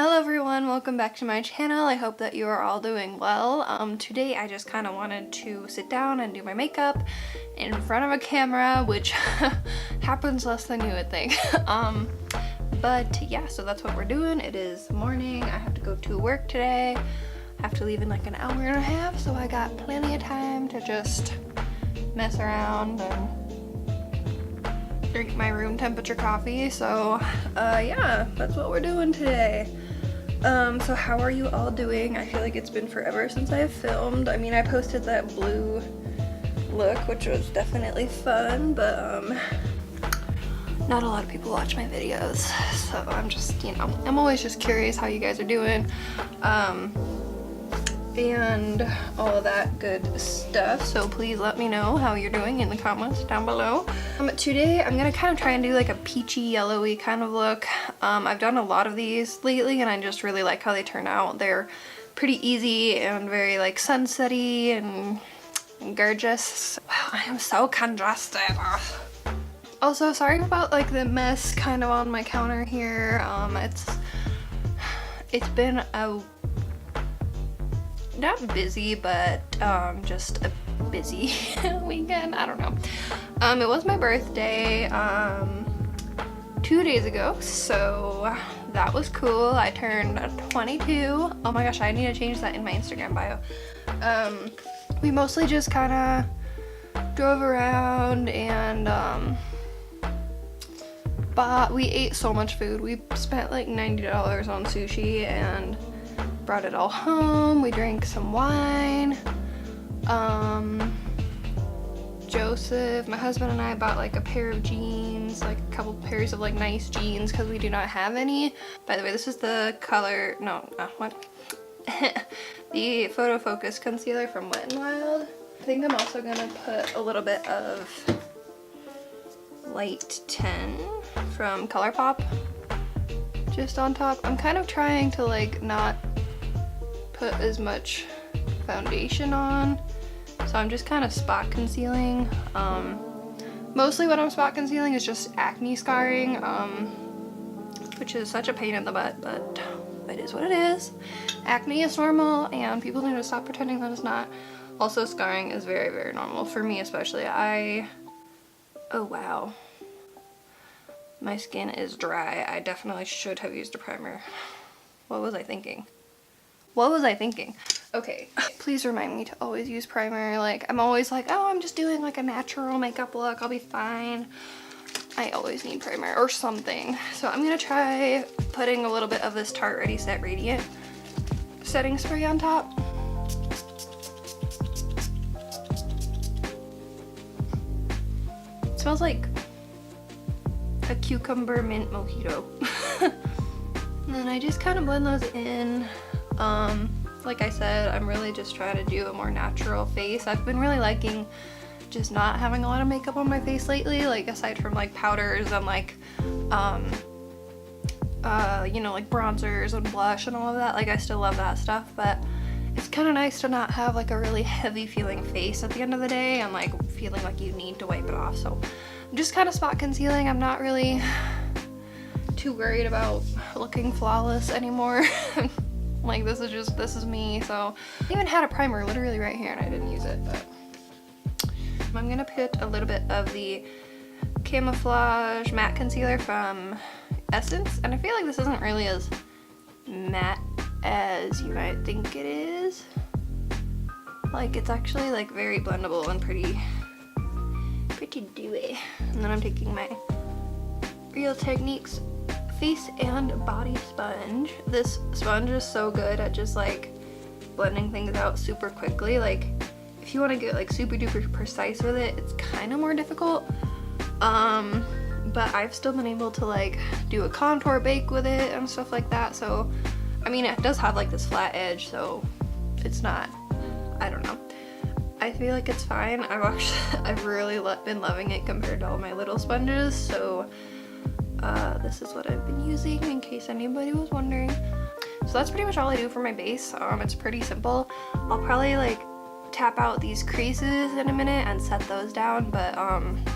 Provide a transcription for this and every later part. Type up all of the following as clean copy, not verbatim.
Hello everyone, welcome back to my channel. I hope that you are all doing well. Today I just kind of wanted to sit down and do my makeup in front of a camera, which happens less than you would think. But yeah, so that's what we're doing. It is morning. I have to go to work today. I have to leave in like an hour and a half, so I got plenty of time to just mess around and drink my room temperature coffee. So yeah, that's what we're doing today. So how are you all doing? I feel like it's been forever since I've filmed. I mean, I posted that blue look, which was definitely fun, but not a lot of people watch my videos, so I'm just, you know, I'm always just curious how you guys are doing, and all of that good stuff. So please let me know how you're doing in the comments down below. Today I'm gonna kind of try and do like a peachy yellowy kind of look. I've done a lot of these lately and I just really like how they turn out. They're pretty easy and very like sunsetty and gorgeous. Wow, I am so congested. Also, sorry about like the mess kind of on my counter here. It's been a not busy, but just a busy weekend. I don't know. It was my birthday 2 days ago, so that was cool. I turned 22. Oh my gosh, I need to change that in my Instagram bio. We mostly just kind of drove around and we ate so much food. We spent like $90 on sushi and brought it all home. We drank some wine. Joseph, my husband, and I bought like a pair of jeans, like a couple pairs of like nice jeans because we do not have any. By the way, this is the color, the Photo Focus concealer from Wet n Wild. I think I'm also gonna put a little bit of Light 10 from Colourpop just on top. I'm kind of trying to like not put as much foundation on, so I'm just kind of spot concealing. Mostly what I'm spot concealing is just acne scarring, which is such a pain in the butt, but it is what it is. Acne is normal and people need to stop pretending that it's not. Also, scarring is very, very normal for me especially. Oh wow, my skin is dry. I definitely should have used a primer. What was I thinking? What was I thinking? Okay, please remind me to always use primer. Like, I'm always like, oh, I'm just doing like a natural makeup look, I'll be fine. I always need primer or something. So I'm gonna try putting a little bit of this Tart Ready Set Radiant setting spray on top. It smells like a cucumber mint mojito. And then I just kind of blend those in. Like I said, I'm really just trying to do a more natural face. I've been really liking just not having a lot of makeup on my face lately, like aside from like powders and like you know, like bronzers and blush and all of that. Like, I still love that stuff, but it's kind of nice to not have like a really heavy feeling face at the end of the day and like feeling like you need to wipe it off. So I'm just kind of spot concealing. I'm not really too worried about looking flawless anymore. Like, this is me. So I even had a primer literally right here and I didn't use it, but I'm gonna put a little bit of the Camouflage Matte Concealer from Essence, and I feel like this isn't really as matte as you might think it is. Like, it's actually like very blendable and pretty dewy. And then I'm taking my Real Techniques face and body sponge. This sponge is so good at just like blending things out super quickly. Like, if you want to get like super duper precise with it, it's kind of more difficult, but I've still been able to like do a contour bake with it and stuff like that. So I mean, it does have like this flat edge, so it's not, I don't know, I feel like it's fine. I've really been loving it compared to all my little sponges. So this is what I've been using in case anybody was wondering. So that's pretty much all I do for my base. It's pretty simple. I'll probably like tap out these creases in a minute and set those down, but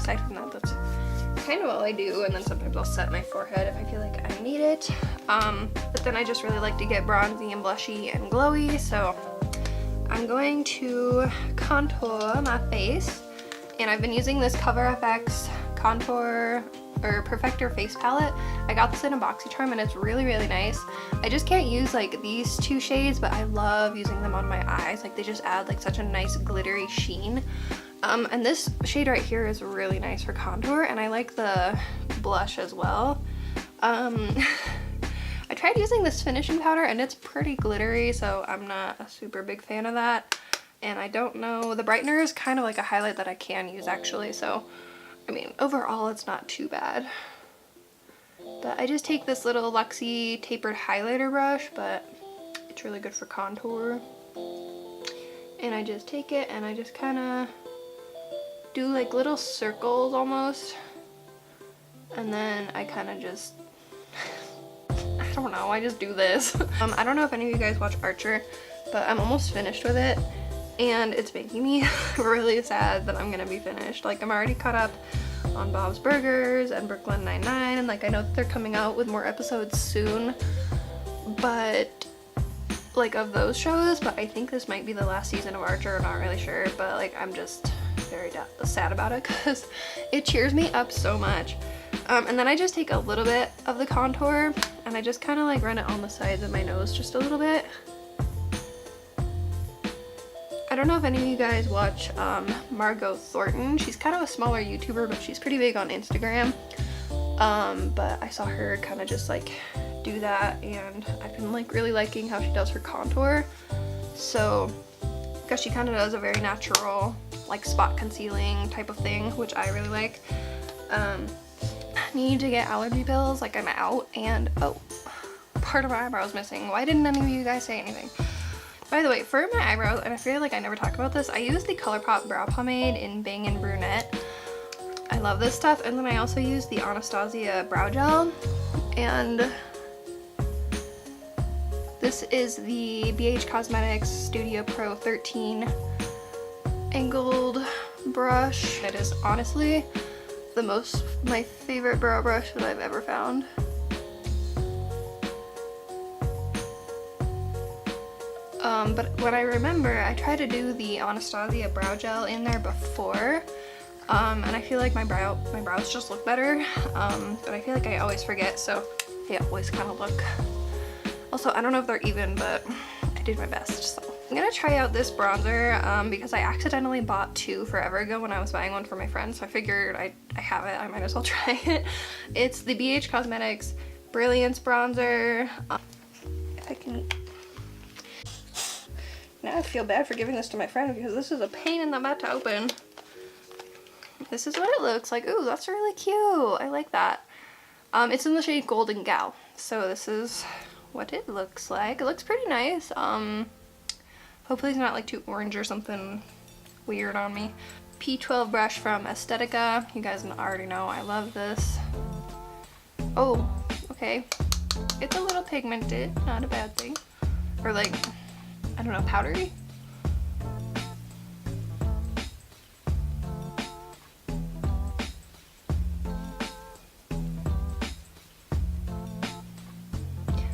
aside from that, that's kind of all I do, and then sometimes I'll set my forehead if I feel like I need it. But then I just really like to get bronzy and blushy and glowy, so I'm going to contour my face, and I've been using this Cover FX contour or Perfector face palette. I got this in a BoxyCharm and it's really, really nice. I just can't use like these two shades, but I love using them on my eyes. Like they just add like such a nice glittery sheen. And this shade right here is really nice for contour, and I like the blush as well. I tried using this finishing powder and it's pretty glittery, so I'm not a super big fan of that. And I don't know, the brightener is kind of like a highlight that I can use actually, so I mean, overall it's not too bad. But I just take this little Luxie tapered highlighter brush, but it's really good for contour. And I just take it and I just kind of do like little circles almost. And then I kind of just, I don't know, I just do this. I don't know if any of you guys watch Archer, but I'm almost finished with it. And it's making me really sad that I'm gonna be finished. Like I'm already caught up on Bob's Burgers and Brooklyn Nine-Nine, and like I know that they're coming out with more episodes soon, but like of those shows, but I think this might be the last season of Archer, I'm not really sure, but like I'm just very sad about it because it cheers me up so much. And then I just take a little bit of the contour and I just kind of like run it on the sides of my nose just a little bit. I don't know if any of you guys watch Margot Thornton. She's kind of a smaller YouTuber, but she's pretty big on Instagram. But I saw her kind of just like do that, and I've been like really liking how she does her contour. So, because she kind of does a very natural like spot concealing type of thing, which I really like. I need to get allergy pills, like I'm out, and oh, part of my eyebrow is missing. Why didn't any of you guys say anything? By the way, for my eyebrows, and I feel like I never talk about this, I use the Colourpop brow pomade in Bangin Brunette. I love this stuff, and then I also use the Anastasia brow gel, and this is the BH Cosmetics Studio Pro 13 angled brush. It is honestly my favorite brow brush that I've ever found. But what I remember, I tried to do the Anastasia brow gel in there before, and I feel like my brows just look better, but I feel like I always forget, so they always kind of look. Also, I don't know if they're even, but I did my best, so. I'm gonna try out this bronzer, because I accidentally bought two forever ago when I was buying one for my friend, so I figured I have it, I might as well try it. It's the BH Cosmetics Brilliance Bronzer. If I can... Now I feel bad for giving this to my friend because this is a pain in the butt to open. This is what it looks like. Ooh, that's really cute. I like that. It's in the shade Golden Gal. So this is what it looks like. It looks pretty nice. Hopefully it's not like too orange or something weird on me. P12 brush from Aesthetica. You guys already know I love this. Oh, okay. It's a little pigmented, not a bad thing. Or like, I don't know, powdery?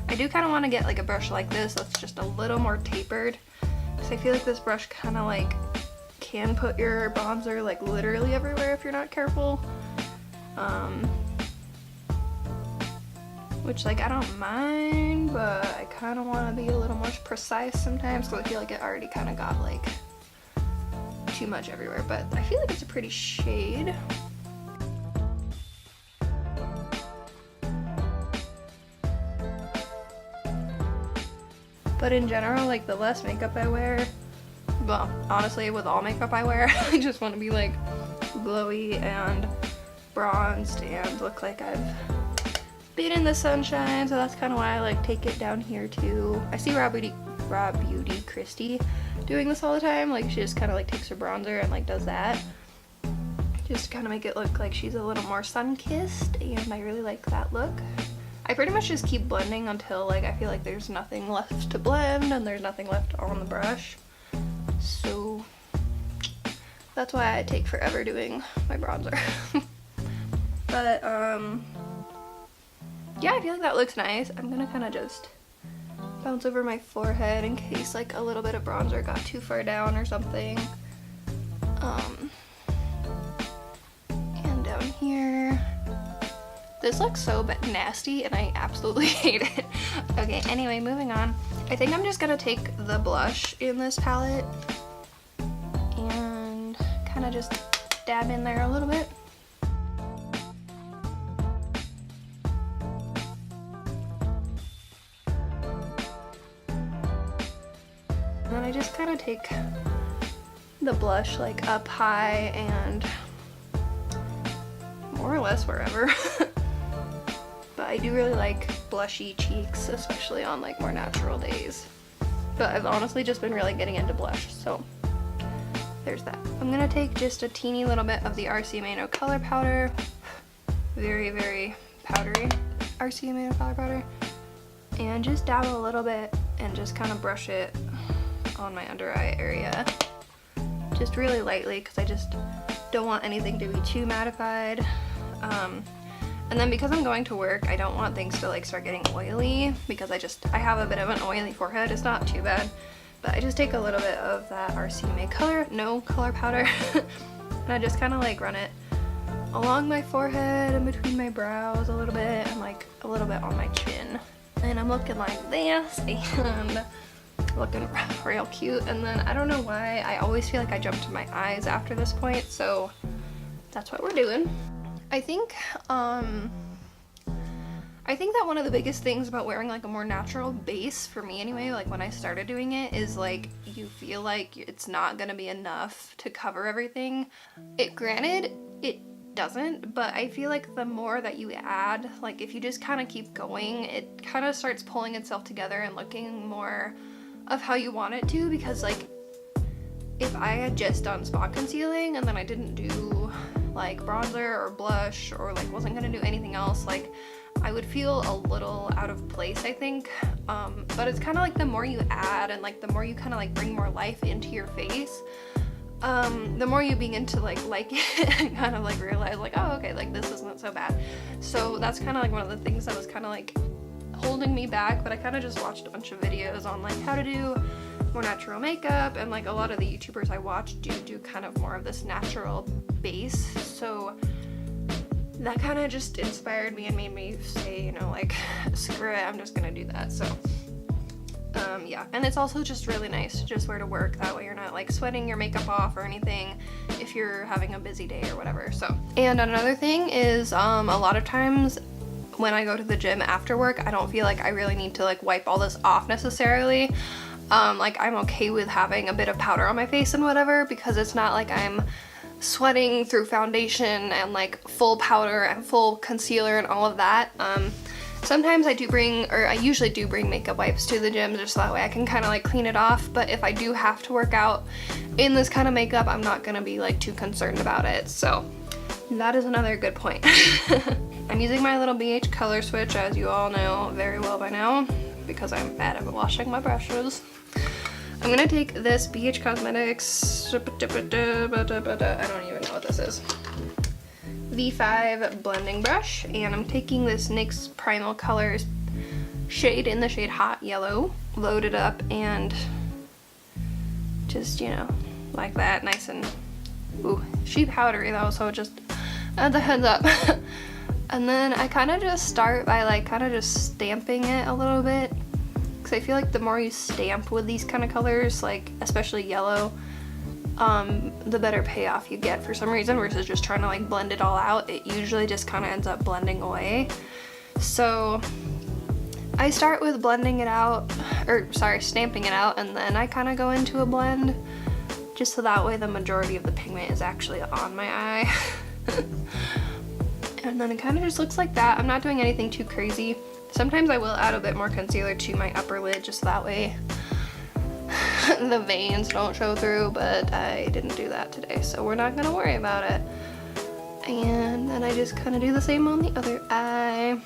I do kind of want to get like a brush like this that's just a little more tapered, because I feel like this brush kind of like can put your bronzer like literally everywhere if you're not careful. Which like I don't mind, but I kind of want to be a little more precise sometimes, so I feel like it already kind of got like too much everywhere, but I feel like it's a pretty shade. But in general, like the less makeup I wear, well, honestly with all makeup I wear, I just want to be like glowy and bronzed and look like I've been in the sunshine, so that's kind of why I like take it down here too. I see Raw Beauty Christie doing this all the time. Like she just kind of like takes her bronzer and like does that, just to kind of make it look like she's a little more sun-kissed, and I really like that look. I pretty much just keep blending until like I feel like there's nothing left to blend and there's nothing left on the brush. So that's why I take forever doing my bronzer. But yeah, I feel like that looks nice. I'm gonna kind of just bounce over my forehead in case like a little bit of bronzer got too far down or something. And down here. This looks so nasty and I absolutely hate it. Okay, anyway, moving on. I think I'm just gonna take the blush in this palette and kind of just dab in there a little bit. And then I just kind of take the blush like up high and more or less wherever. But I do really like blushy cheeks, especially on like more natural days. But I've honestly just been really getting into blush, so there's that. I'm gonna take just a teeny little bit of the RCMA No Color Powder. Very, very powdery RCMA No Color Powder. And just dab a little bit and just kind of brush it on my under eye area. Just really lightly because I just don't want anything to be too mattified. And then because I'm going to work, I don't want things to like start getting oily because I have a bit of an oily forehead. It's not too bad, but I just take a little bit of that RCMA No Color Powder and I just kind of like run it along my forehead and between my brows a little bit and like a little bit on my chin. And I'm looking like this and looking real cute. And then I don't know why, I always feel like I jump to my eyes after this point, so that's what we're doing. I think that one of the biggest things about wearing like a more natural base, for me anyway, like when I started doing it, is like you feel like it's not gonna be enough to cover everything. Granted, it doesn't, but I feel like the more that you add, like if you just kind of keep going, it kind of starts pulling itself together and looking more of how you want it to, because like if I had just done spot concealing and then I didn't do like bronzer or blush or like wasn't gonna do anything else, like I would feel a little out of place, I think. But it's kind of like the more you add and like the more you kind of like bring more life into your face, the more you begin to like it and kind of like realize like, oh, okay, like this isn't so bad. So that's kind of like one of the things that was kind of like holding me back, but I kind of just watched a bunch of videos on like how to do more natural makeup, and like a lot of the YouTubers I watch do kind of more of this natural base, so that kind of just inspired me and made me say, you know, like screw it, I'm just gonna do that. So yeah, and it's also just really nice to just wear to work, that way you're not like sweating your makeup off or anything if you're having a busy day or whatever. So, and another thing is a lot of times when I go to the gym after work, I don't feel like I really need to like wipe all this off necessarily. Like I'm okay with having a bit of powder on my face and whatever, because it's not like I'm sweating through foundation and like full powder and full concealer and all of that. Sometimes I usually do bring makeup wipes to the gym just so that way I can kind of like clean it off, but if I do have to work out in this kind of makeup, I'm not gonna be like too concerned about it. So that is another good point. I'm using my little BH color switch, as you all know very well by now, because I'm bad at washing my brushes. I'm gonna take this BH Cosmetics, I don't even know what this is, V5 blending brush, and I'm taking this NYX Primal Colors shade in the shade Hot Yellow, load it up, and just, you know, like that, nice and, ooh, she powdery though, so just add the heads up. And then I kind of just start by like kind of just stamping it a little bit, because I feel like the more you stamp with these kind of colors, like especially yellow, the better payoff you get for some reason, versus just trying to like blend it all out. It usually just kind of ends up blending away. So I start with blending it out, or sorry, stamping it out, and then I kind of go into a blend, just so that way the majority of the pigment is actually on my eye. And then it kind of just looks like that. I'm not doing anything too crazy. Sometimes I will add a bit more concealer to my upper lid, just so that way the veins don't show through, but I didn't do that today, so we're not gonna worry about it. And then I just kind of do the same on the other eye.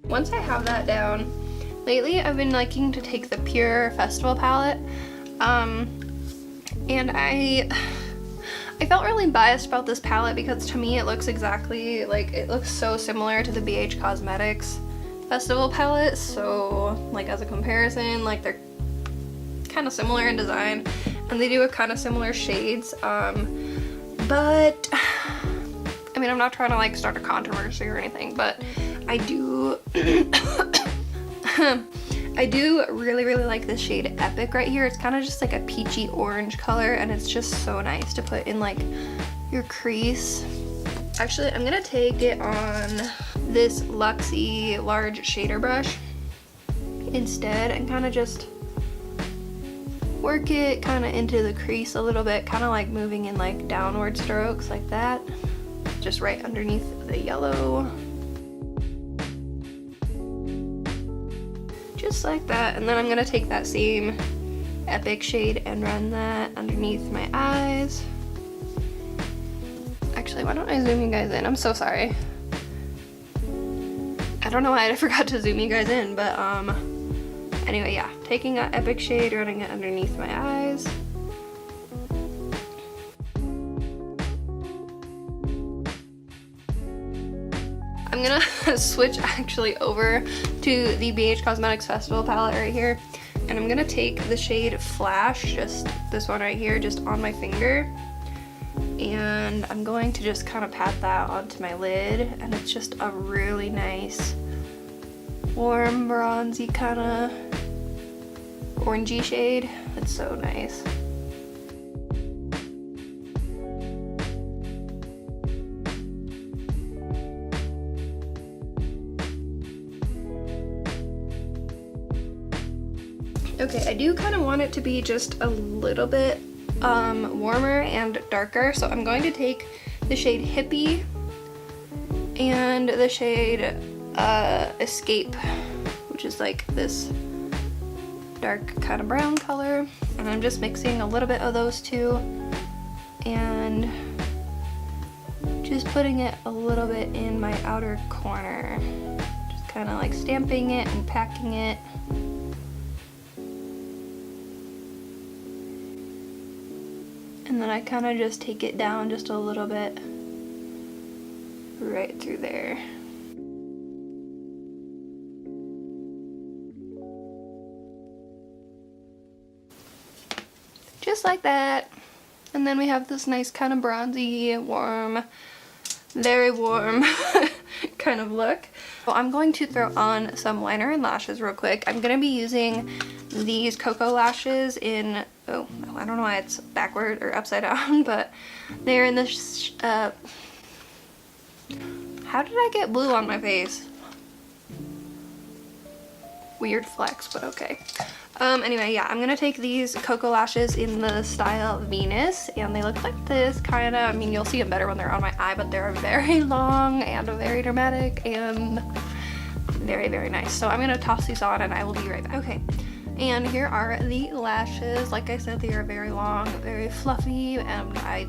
Once I have that down, lately I've been liking to take the Pure Festival palette, and I felt really biased about this palette because to me it looks exactly like, it looks so similar to the BH Cosmetics Festival palette, so like as a comparison, like they're kind of similar in design and they do a kind of similar shades, but I mean, I'm not trying to like start a controversy or anything, but I do I do really like this shade Epic right here. It's kind of just like a peachy orange color and it's just so nice to put in like your crease. Actually, I'm gonna take it on this Luxie large shader brush instead and kind of just work it kind of into the crease a little bit, kind of like moving in like downward strokes like that, just right underneath the yellow. Just like that, and then I'm gonna take that same Epic shade and run that underneath my eyes. Actually, why don't I zoom you guys in? I'm so sorry. I don't know why I forgot to zoom you guys in, but anyway, yeah, taking that Epic shade, running it underneath my eyes. I'm gonna switch actually over to the BH Cosmetics Festival palette right here, and I'm gonna take the shade Flash, just this one right here, just on my finger, and I'm going to just kind of pat that onto my lid, and it's just a really nice warm bronzy kind of orangey shade. It's so nice. Okay, I do kind of want it to be just a little bit warmer and darker, so I'm going to take the shade Hippie and the shade Escape, which is like this dark kind of brown color, and I'm just mixing a little bit of those two and just putting it a little bit in my outer corner, just kind of like stamping it and packing it. And then I kind of just take it down just a little bit right through there. Just like that. And then we have this nice kind of bronzy, warm, very warm kind of look. So I'm going to throw on some liner and lashes real quick. I'm going to be using these Koko lashes in, oh, I don't know why it's backward or upside down, but they're in this, how did I get blue on my face? Weird flex, but okay. Anyway, yeah, I'm gonna take these Koko lashes in the style Venus, and they look like this, kind of. I mean, you'll see them better when they're on my eye, but they're very long and very dramatic and very nice. So I'm gonna toss these on and I will be right back. Okay, and here are the lashes. Like I said, they are very long, very fluffy, and I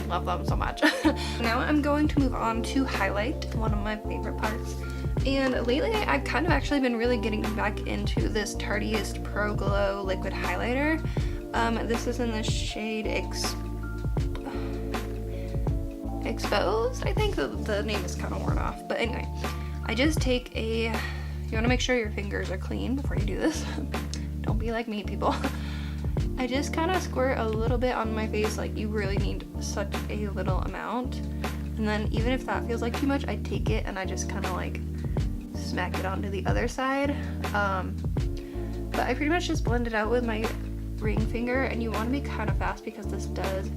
love them so much. Now I'm going to move on to highlight, one of my favorite parts. And lately I've kind of actually been really getting back into this Tartiest Pro Glow liquid highlighter. This is in the shade Exposed. I think the name is kind of worn off, but anyway, I just take you want to make sure your fingers are clean before you do this. Don't be like me, people. I just kind of squirt a little bit on my face, like you really need such a little amount. And then even if that feels like too much, I take it and I just kind of like smack it onto the other side. But I pretty much just blend it out with my ring finger, and you want to be kind of fast because this does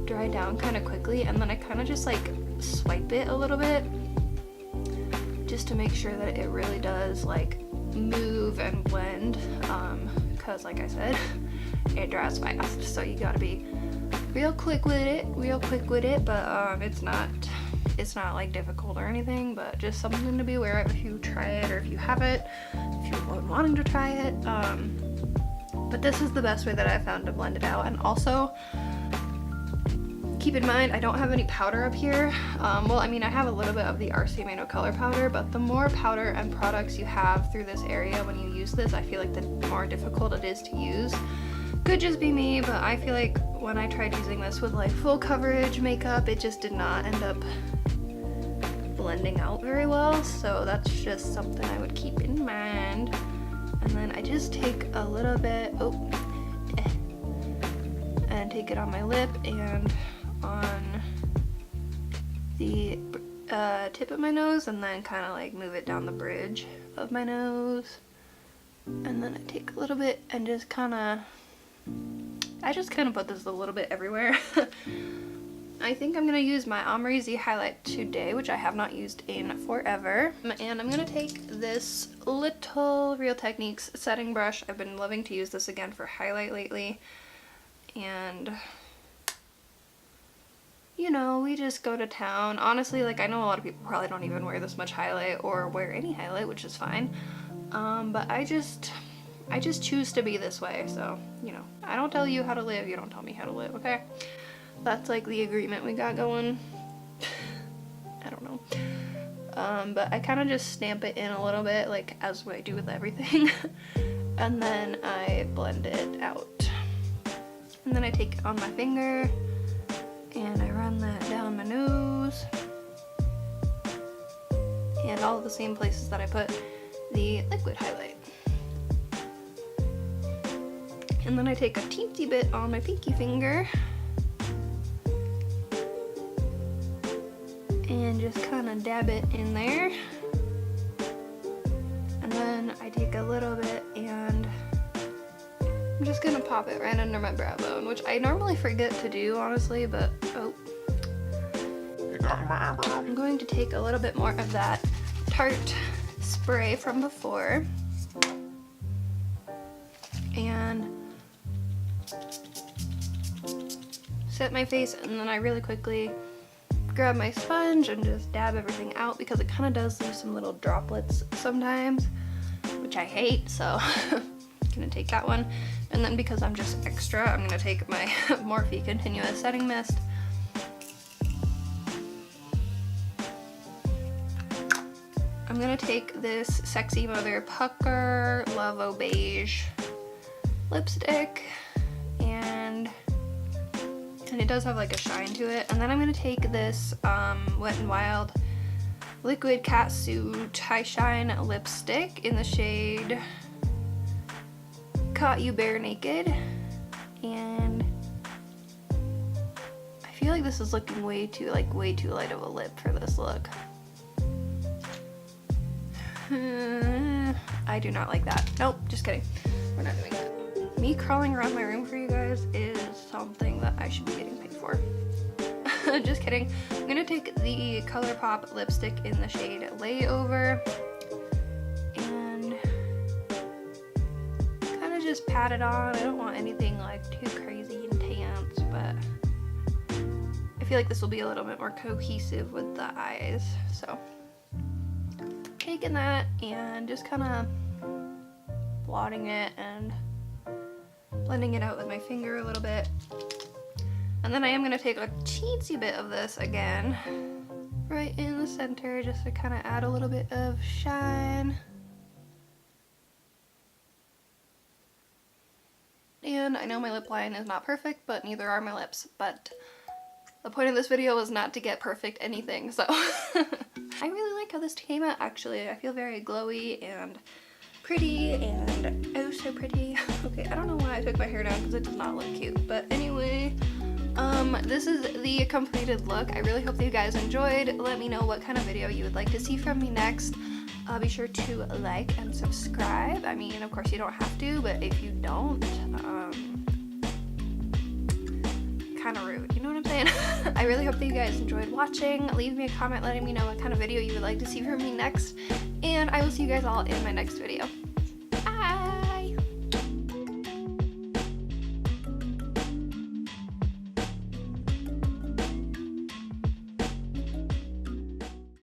dry down kind of quickly. And then I kind of just like swipe it a little bit just to make sure that it really does like move and blend, because like I said, it dries fast, so you gotta be real quick with it, but it's not like difficult or anything, but just something to be aware of if you try it or if you have it, if you're wanting to try it. But this is the best way that I've found to blend it out. And also Keep in mind, I don't have any powder up here. Well, I mean, I have a little bit of the RCMA No Color powder, but the more powder and products you have through this area when you use this, I feel like the more difficult it is to use. Could just be me, but I feel like when I tried using this with like full coverage makeup, it just did not end up blending out very well. So that's just something I would keep in mind. And then I just take a little bit, and take it on my lip and on the tip of my nose, and then kind of like move it down the bridge of my nose. And then I take a little bit and just kind of, I just kind of put this a little bit everywhere. I think I'm going to use my Amrezy Highlight today, which I have not used in forever. And I'm going to take this little Real Techniques setting brush. I've been loving to use this again for highlight lately. And you know, we just go to town. Honestly, like, I know a lot of people probably don't even wear this much highlight or wear any highlight, which is fine. But I just choose to be this way. So, you know, I don't tell you how to live, you don't tell me how to live, okay? That's like the agreement we got going. I don't know. But I kind of just stamp it in a little bit, like as I do with everything. And then I blend it out. And then I take it on my finger and I run that down my nose and all of the same places that I put the liquid highlight. And then I take a teensy bit on my pinky finger and just kind of dab it in there. And then I take a little bit and I'm just gonna pop it right under my brow bone, which I normally forget to do, honestly, but I'm going to take a little bit more of that Tarte spray from before and set my face, and then I really quickly grab my sponge and just dab everything out because it kind of does leave some little droplets sometimes, which I hate, so gonna take that one. And then because I'm just extra, I'm gonna take my Morphe Continuous Setting Mist. I'm gonna take this Sexy Mother Pucker Lavo Beige lipstick, and it does have like a shine to it. And then I'm gonna take this Wet n Wild Liquid Catsuit High Shine lipstick in the shade Caught You Bare Naked, and I feel like this is looking way too light of a lip for this look. I do not like that. Nope, just kidding. We're not doing that. Me crawling around my room for you guys is something that I should be getting paid for. Just kidding. I'm gonna take the Colourpop lipstick in the shade Layover and kind of just pat it on. I don't want anything like too crazy intense, but I feel like this will be a little bit more cohesive with the eyes. So taking that and just kind of blotting it and blending it out with my finger a little bit. And then I am going to take a teensy bit of this again right in the center just to kind of add a little bit of shine. And I know my lip line is not perfect, but neither are my lips. But the point of this video was not to get perfect anything, so I really like how this came out, actually. I feel very glowy and pretty, and oh so pretty. Okay, I don't know why I took my hair down because it does not look cute, but anyway, this is the completed look. I really hope that you guys enjoyed. Let me know what kind of video you would like to see from me next. Be sure to like and subscribe. I mean, of course you don't have to, but if you don't, kind of rude, you know what I'm saying? I really hope that you guys enjoyed watching. Leave me a comment letting me know what kind of video you would like to see from me next, and I will see you guys all in my next video.